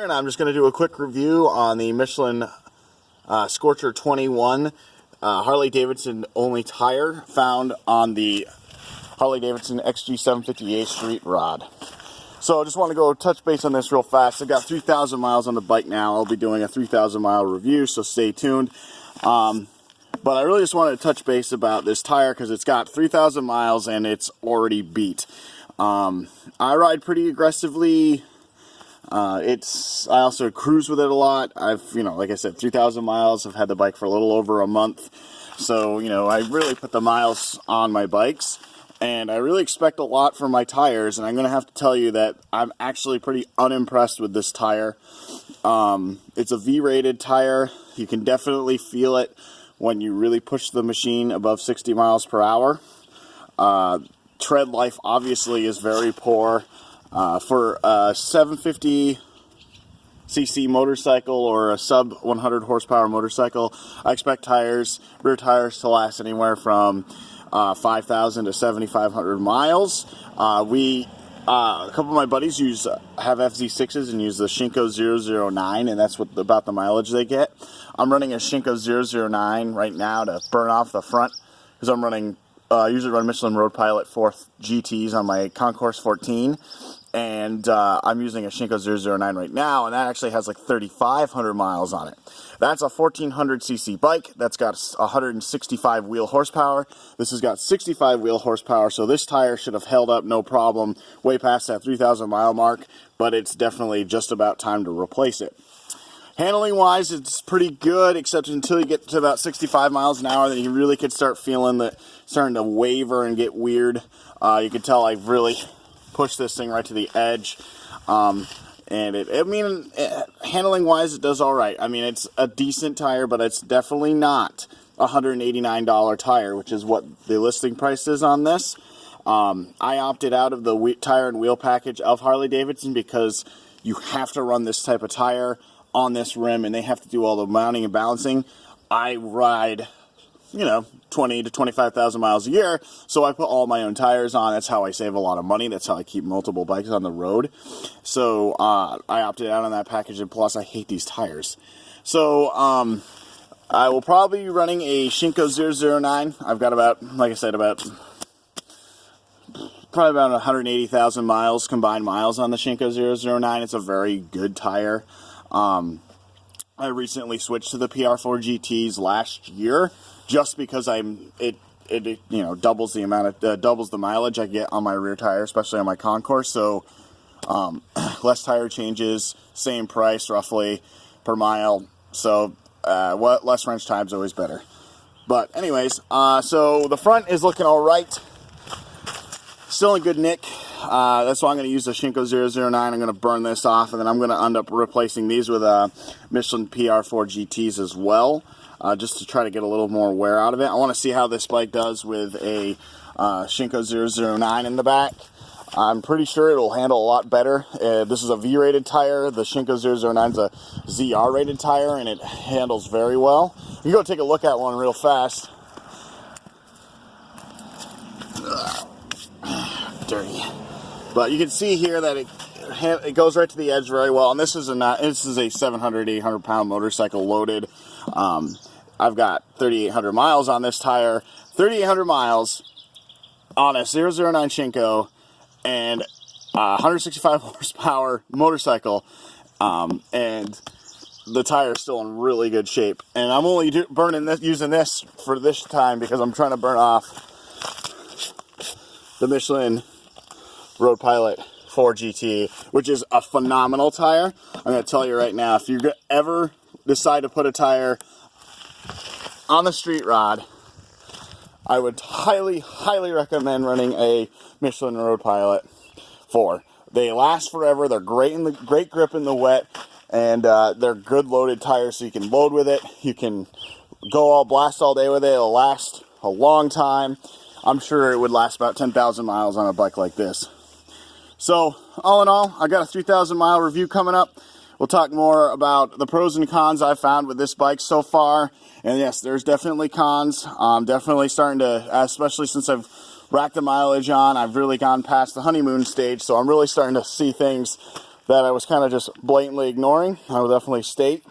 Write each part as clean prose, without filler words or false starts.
and I'm just going to do a quick review on the Michelin Scorcher 21 Harley-Davidson only tire found on the Harley-Davidson XG750A Street-Rod. So I just want to go touch base on this real fast. I've got 3,000 miles on the bike now. I'll be doing a 3,000 mile review, so stay tuned. But I really just wanted to touch base about this tire because it's got 3,000 miles and it's already beat. I ride pretty aggressively. I also cruise with it a lot. Like I said, 3,000 miles. I've had the bike for a little over a month. So, I really put the miles on my bikes. And I really expect a lot from my tires. And I'm going to have to tell you that I'm actually pretty unimpressed with this tire. It's a V-rated tire. You can definitely feel it when you really push the machine above 60 miles per hour. Tread life obviously is very poor. For a 750cc motorcycle or a sub 100 horsepower motorcycle, I expect rear tires to last anywhere from 5,000 to 7,500 miles. A couple of my buddies have FZ6s and use the Shinko 009, and that's about the mileage they get. I'm running a Shinko 009 right now to burn off the front because I'm running. I usually run Michelin Road Pilot 4th GTs on my Concourse 14, and I'm using a Shinko 009 right now, and that actually has like 3,500 miles on it. That's a 1,400cc bike. That's got 165 wheel horsepower. This has got 65 wheel horsepower, so this tire should have held up no problem way past that 3,000 mile mark, but it's definitely just about time to replace it. Handling wise, it's pretty good, except until you get to about 65 miles an hour, then you really could start feeling that starting to waver and get weird. You can tell I've really pushed this thing right to the edge. Handling wise, it does all right. I mean, it's a decent tire, but it's definitely not a $189 tire, which is what the listing price is on this. I opted out of the tire and wheel package of Harley-Davidson because you have to run this type of tire on this rim, and they have to do all the mounting and balancing. I ride, 20 to 25,000 miles a year, so I put all my own tires on. That's how I save a lot of money. That's how I keep multiple bikes on the road. So I opted out on that package, and plus I hate these tires. So I will probably be running a Shinko 009. I've got probably about 180,000 miles, combined miles on the Shinko 009. It's a very good tire. I recently switched to the PR4 GTs last year just because it doubles the mileage I get on my rear tire, especially on my Concourse. So less tire changes, same price roughly per mile. So less wrench time is always better. But anyways, so the front is looking all right. Still in good nick. That's why I'm going to use the Shinko 009. I'm going to burn this off, and then I'm going to end up replacing these with Michelin PR4 GTs as well, just to try to get a little more wear out of it. I want to see how this bike does with a Shinko 009 in the back. I'm pretty sure it will handle a lot better. This is a V-rated tire. The Shinko 009 is a ZR-rated tire, and it handles very well. You can go take a look at one real fast. Dirty. But you can see here that it goes right to the edge very well, and this is a 700, 800 pound motorcycle loaded. I've got 3,800 miles on this tire, 3,800 miles on a 009 Shinko and 165 horsepower motorcycle, and the tire is still in really good shape. And I'm only using this for this time because I'm trying to burn off the Michelin Road Pilot 4 GT, which is a phenomenal tire. I'm going to tell you right now, if you ever decide to put a tire on the Street-Rod, I would highly, highly recommend running a Michelin Road Pilot 4. They last forever. They're great grip in the wet, and they're good loaded tires, so you can load with it. You can go all blast all day with it. It'll last a long time. I'm sure it would last about 10,000 miles on a bike like this. So, all in all, I got a 3,000 mile review coming up. We'll talk more about the pros and cons I've found with this bike so far. And yes, there's definitely cons. I'm definitely starting to, especially since I've racked the mileage on, I've really gone past the honeymoon stage. So I'm really starting to see things that I was kind of just blatantly ignoring. I will definitely state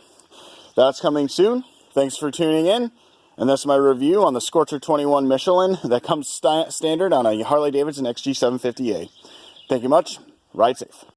that's coming soon. Thanks for tuning in. And that's my review on the Scorcher 21 Michelin that comes standard on a Harley-Davidson XG750A. Thank you much. Ride safe.